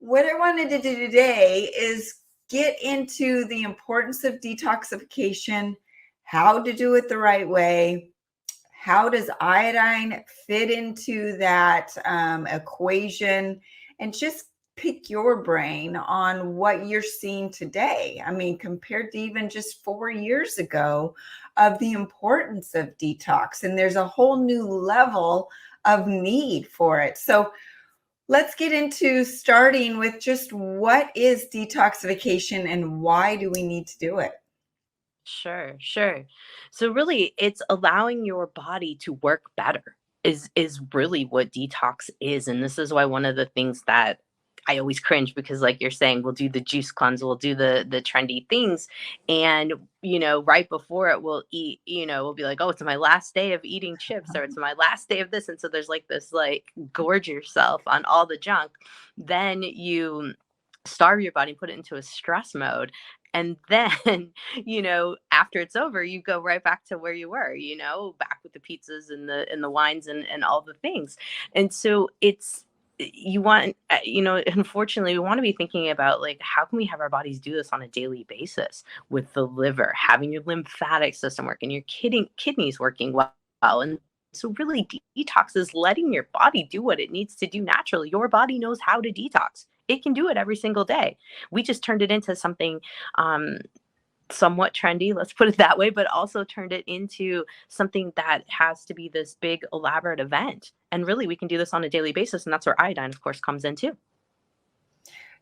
what I wanted to do today is get into the importance of detoxification, how to do it the right way. How does iodine fit into that equation? And just pick your brain on what you're seeing today. I mean, compared to even just 4 years ago, of the importance of detox. And there's a whole new level of need for it. So let's get into starting with just what is detoxification and why do we need to do it? Sure. So really it's allowing your body to work better is really what detox is. And this is why one of the things that I always cringe because like you're saying, we'll do the juice cleanse, we'll do the trendy things. And, right before it we'll eat, we'll be like, oh, it's my last day of eating chips or it's my last day of this. And so there's like this like gorge yourself on all the junk. Then you starve your body, put it into a stress mode. And then, after it's over, you go right back to where you were, back with the pizzas and the wines and all the things. And so it's you want, unfortunately, we want to be thinking about like how can we have our bodies do this on a daily basis with the liver, having your lymphatic system working, your kidneys working well. And so really detox is letting your body do what it needs to do naturally. Your body knows how to detox. It can do it every single day. We just turned it into something um, somewhat trendy, let's put it that way, but also turned it into something that has to be this big, elaborate event. And really, we can do this on a daily basis. And that's where iodine, of course, comes in too.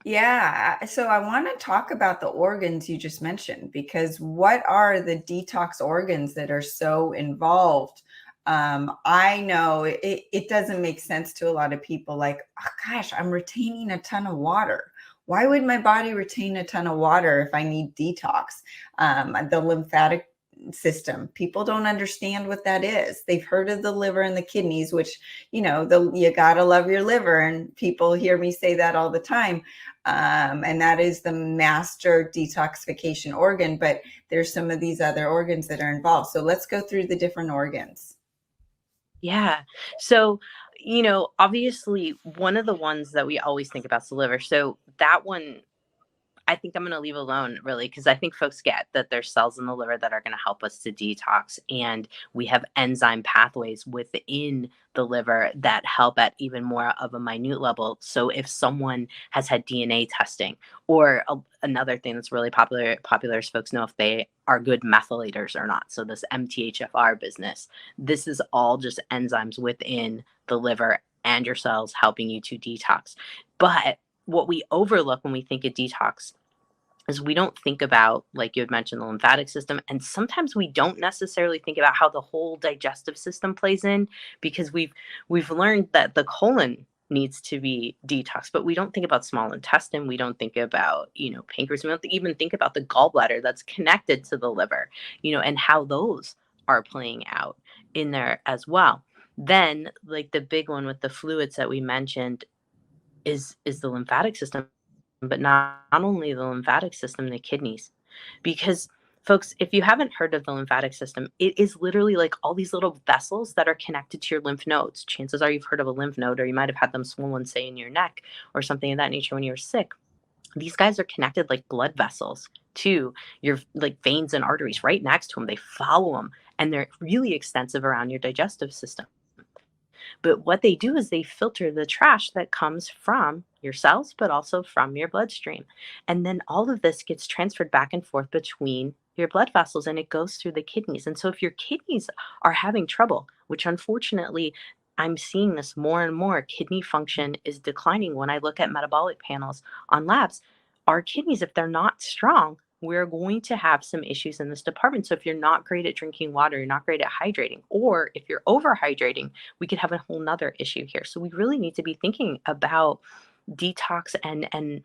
Yeah, so I want to talk about the organs you just mentioned, because what are the detox organs that are so involved? I know it doesn't make sense to a lot of people like, oh, gosh, I'm retaining a ton of water. Why would my body retain a ton of water if I need detox? The lymphatic system, people don't understand what that is. They've heard of the liver and the kidneys, which, you gotta love your liver. And people hear me say that all the time. And that is the master detoxification organ, but there's some of these other organs that are involved. So let's go through the different organs. Yeah. So, obviously, one of the ones that we always think about is the liver. So, that one I think I'm going to leave alone really because I think folks get that there's cells in the liver that are going to help us to detox, and we have enzyme pathways within the liver that help at even more of a minute level. So if someone has had DNA testing, or another thing that's really popular is folks know if they are good methylators or not. So this MTHFR business, this is all just enzymes within the liver and your cells helping you to detox. But what we overlook when we think of detox is we don't think about, like you had mentioned, the lymphatic system. And sometimes we don't necessarily think about how the whole digestive system plays in, because we've learned that the colon needs to be detoxed, but we don't think about small intestine. We don't think about, pancreas. We don't even think about the gallbladder that's connected to the liver, and how those are playing out in there as well. Then, like the big one with the fluids that we mentioned, is the lymphatic system, but not only the lymphatic system, the kidneys. Because folks, if you haven't heard of the lymphatic system, it is literally like all these little vessels that are connected to your lymph nodes. Chances are you've heard of a lymph node, or you might have had them swollen, say, in your neck or something of that nature when you were sick. These guys are connected like blood vessels to your like veins and arteries right next to them. They follow them, and they're really extensive around your digestive system. But what they do is they filter the trash that comes from your cells, but also from your bloodstream. And then all of this gets transferred back and forth between your blood vessels, and it goes through the kidneys. And so if your kidneys are having trouble, which unfortunately I'm seeing this more and more, kidney function is declining when I look at metabolic panels on labs. Our kidneys, if they're not strong, we're going to have some issues in this department. So if you're not great at drinking water, you're not great at hydrating, or if you're overhydrating, we could have a whole nother issue here. So we really need to be thinking about detox and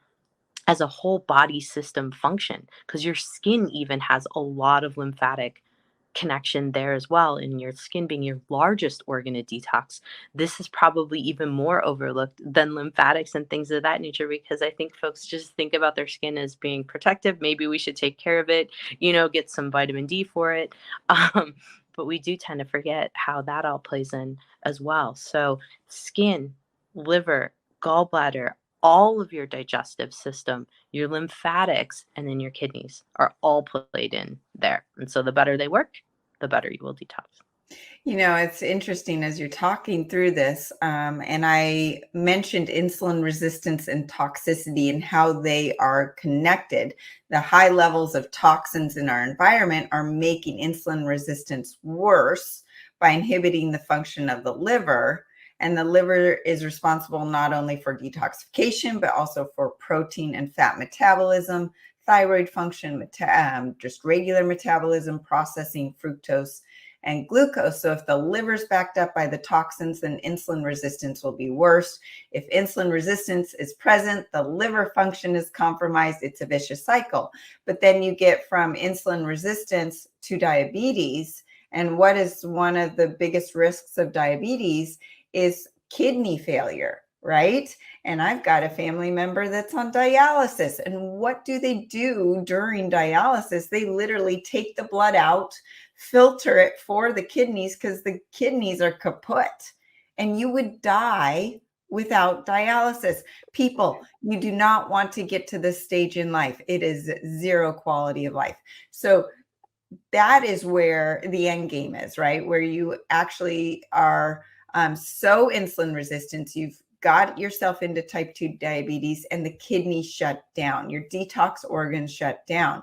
as a whole body system function, because your skin even has a lot of lymphatic connection there as well. And your skin being your largest organ of detox, this is probably even more overlooked than lymphatics and things of that nature, because I think folks just think about their skin as being protective. Maybe we should take care of it, get some vitamin D for it. um, but we do tend to forget how that all plays in as well. So skin, liver, gallbladder, all of your digestive system, your lymphatics, and then your kidneys are all played in there. And so the better they work, the better you will detox. It's interesting as you're talking through this, and I mentioned insulin resistance and toxicity and how they are connected. The high levels of toxins in our environment are making insulin resistance worse by inhibiting the function of the liver. And the liver is responsible not only for detoxification, but also for protein and fat metabolism, thyroid function, just regular metabolism, processing fructose and glucose. So if the liver's backed up by the toxins, then insulin resistance will be worse. If insulin resistance is present, the liver function is compromised. It's a vicious cycle. But then you get from insulin resistance to diabetes. And what is one of the biggest risks of diabetes is kidney failure, right? And I've got a family member that's on dialysis. And what do they do during dialysis? They literally take the blood out, filter it for the kidneys, because the kidneys are kaput, and you would die without dialysis. People, you do not want to get to this stage in life. It is zero quality of life. So that is where the end game is, right? Where you actually are so insulin resistant, you've got yourself into type 2 diabetes, and the kidneys shut down, your detox organs shut down.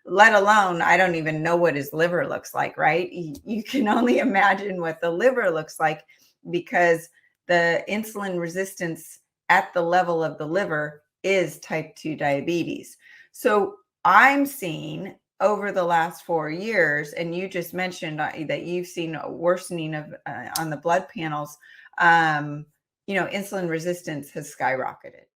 Let alone, I don't even know what his liver looks like, right? You can only imagine what the liver looks like, because the insulin resistance at the level of the liver is type 2 diabetes. So I'm seeing over the last 4 years, and you just mentioned that you've seen a worsening of on the blood panels, insulin resistance has skyrocketed.